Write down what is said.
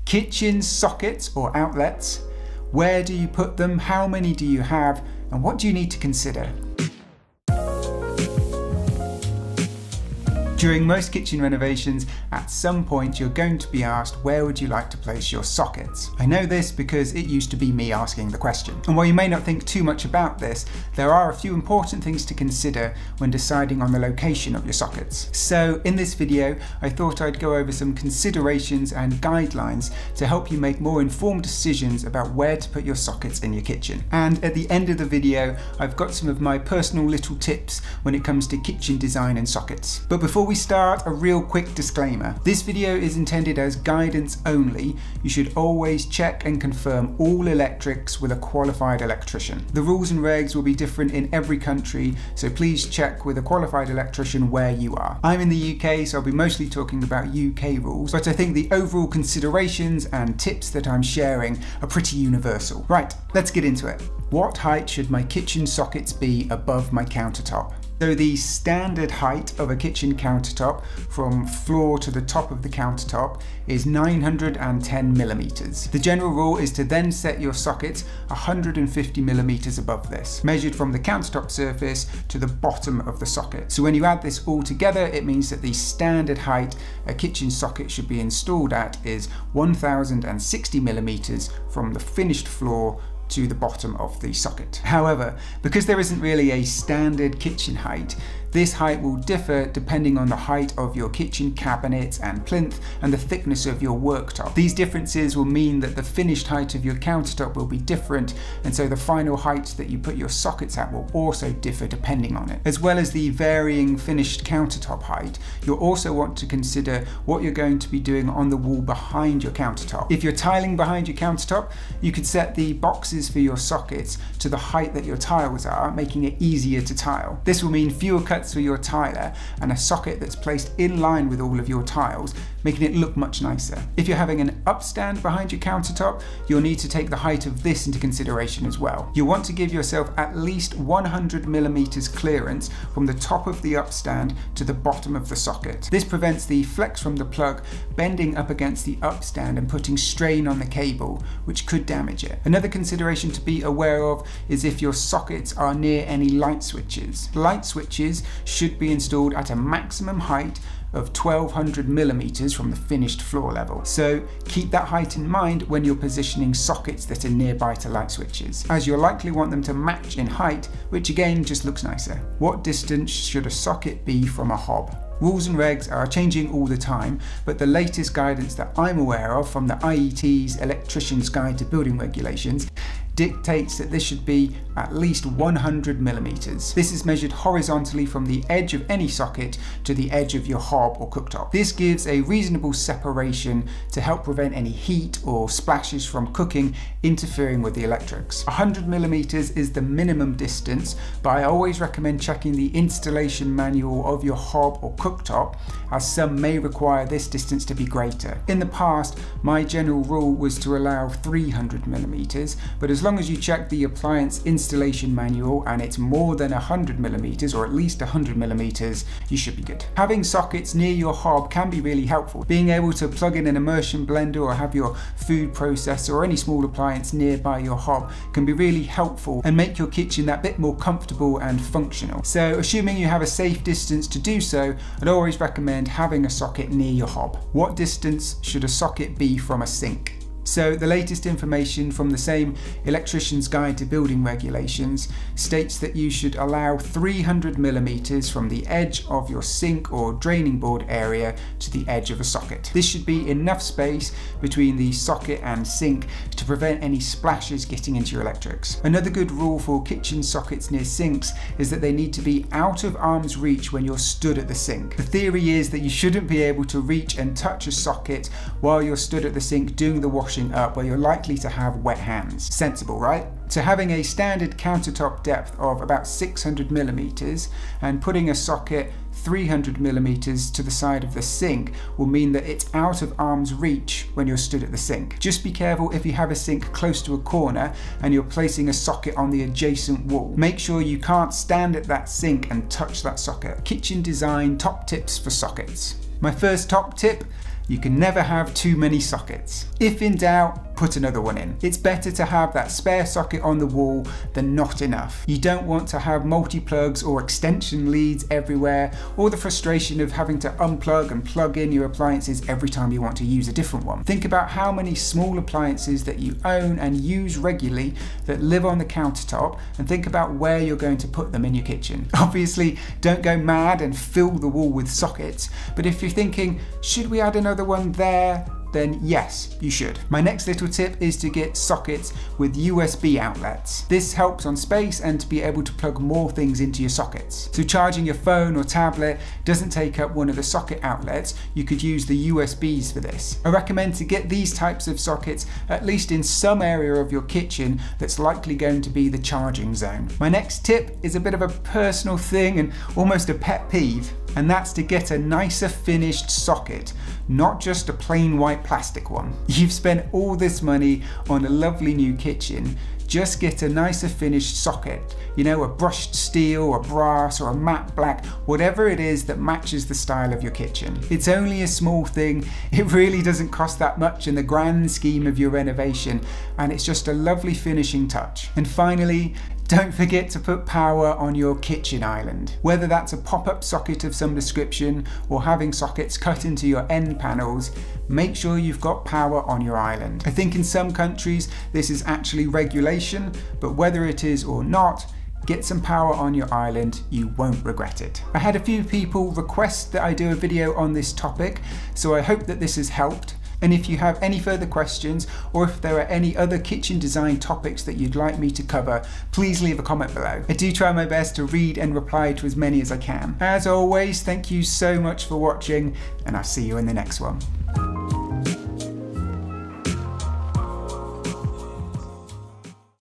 Kitchen sockets or outlets. Where do you put them? How many do you have? And what do you need to consider? During most kitchen renovations, at some point you're going to be asked, where would you like to place your sockets? I know this because it used to be me asking the question. And while you may not think too much about this, there are a few important things to consider when deciding on the location of your sockets. So in this video, I thought I'd go over some considerations and guidelines to help you make more informed decisions about where to put your sockets in your kitchen. And at the end of the video, I've got some of my personal little tips when it comes to kitchen design and sockets. But before we start, a real quick disclaimer. This video is intended as guidance only. You should always check and confirm all electrics with a qualified electrician. The rules and regs will be different in every country, so please check with a qualified electrician where you are. I'm in the UK, so I'll be mostly talking about UK rules, but I think the overall considerations and tips that I'm sharing are pretty universal. Right, let's get into it. What height should my kitchen sockets be above my countertop? So the standard height of a kitchen countertop from floor to the top of the countertop is 910 millimeters. The general rule is to then set your sockets 150 millimeters above this, measured from the countertop surface to the bottom of the socket. So when you add this all together, it means that the standard height a kitchen socket should be installed at is 1060 millimeters from the finished floor to the bottom of the socket. However, because there isn't really a standard kitchen height, this height will differ depending on the height of your kitchen cabinets and plinth and the thickness of your worktop. These differences will mean that the finished height of your countertop will be different, and so the final height that you put your sockets at will also differ depending on it. As well as the varying finished countertop height, you'll also want to consider what you're going to be doing on the wall behind your countertop. If you're tiling behind your countertop, you could set the boxes for your sockets to the height that your tiles are, making it easier to tile. This will mean fewer cuts for your tiler and a socket that's placed in line with all of your tiles, making it look much nicer. If you're having an upstand behind your countertop, you'll need to take the height of this into consideration as well. You'll want to give yourself at least 100 millimeters clearance from the top of the upstand to the bottom of the socket. This prevents the flex from the plug bending up against the upstand and putting strain on the cable, which could damage it. Another consideration to be aware of is if your sockets are near any light switches. Light switches should be installed at a maximum height of 1200 millimeters from the finished floor level. So keep that height in mind when you're positioning sockets that are nearby to light switches, as you'll likely want them to match in height, which again just looks nicer. What distance should a socket be from a hob? Rules and regs are changing all the time, but the latest guidance that I'm aware of from the IET's Electrician's Guide to Building Regulations dictates that this should be at least 100 millimeters. This is measured horizontally from the edge of any socket to the edge of your hob or cooktop. This gives a reasonable separation to help prevent any heat or splashes from cooking interfering with the electrics. 100 millimeters is the minimum distance, but I always recommend checking the installation manual of your hob or cooktop, as some may require this distance to be greater. In the past, my general rule was to allow 300 millimeters, but as long as you check the appliance installation manual and it's more than 100 millimeters, or at least 100 millimeters, you should be good. Having sockets near your hob can be really helpful. Being able to plug in an immersion blender or have your food processor or any small appliance nearby your hob can be really helpful and make your kitchen that bit more comfortable and functional. So assuming you have a safe distance to do so, I'd always recommend having a socket near your hob. What distance should a socket be from a sink? So the latest information from the same Electrician's Guide to Building Regulations states that you should allow 300 millimeters from the edge of your sink or draining board area to the edge of a socket. This should be enough space between the socket and sink to prevent any splashes getting into your electrics. Another good rule for kitchen sockets near sinks is that they need to be out of arm's reach when you're stood at the sink. The theory is that you shouldn't be able to reach and touch a socket while you're stood at the sink doing the washing up, where you're likely to have wet hands. Sensible, right? So having a standard countertop depth of about 600 millimeters and putting a socket 300 millimeters to the side of the sink will mean that it's out of arm's reach when you're stood at the sink. Just be careful if you have a sink close to a corner and you're placing a socket on the adjacent wall. Make sure you can't stand at that sink and touch that socket. Kitchen design top tips for sockets. My first top tip: You can never have too many sockets. If in doubt, put another one in. It's better to have that spare socket on the wall than not enough. You don't want to have multi-plugs or extension leads everywhere, or the frustration of having to unplug and plug in your appliances every time you want to use a different one. Think about how many small appliances that you own and use regularly that live on the countertop, and think about where you're going to put them in your kitchen. Obviously, don't go mad and fill the wall with sockets, but if you're thinking, should we add another one there? Then yes, you should. My next little tip is to get sockets with USB outlets. This helps on space and to be able to plug more things into your sockets. So charging your phone or tablet doesn't take up one of the socket outlets. You could use the USBs for this. I recommend to get these types of sockets at least in some area of your kitchen that's likely going to be the charging zone. My next tip is a bit of a personal thing and almost a pet peeve, and that's to get a nicer finished socket, not just a plain white plastic one. You've spent all this money on a lovely new kitchen, just get a nicer finished socket. You know, a brushed steel or brass or a matte black, whatever it is that matches the style of your kitchen. It's only a small thing, it really doesn't cost that much in the grand scheme of your renovation, and it's just a lovely finishing touch. And finally, don't forget to put power on your kitchen island. Whether that's a pop-up socket of some description or having sockets cut into your end panels, make sure you've got power on your island. I think in some countries this is actually regulation, but whether it is or not, get some power on your island, you won't regret it. I had a few people request that I do a video on this topic, so I hope that this has helped. And if you have any further questions, or if there are any other kitchen design topics that you'd like me to cover, please leave a comment below. I do try my best to read and reply to as many as I can. As always, thank you so much for watching, and I'll see you in the next one.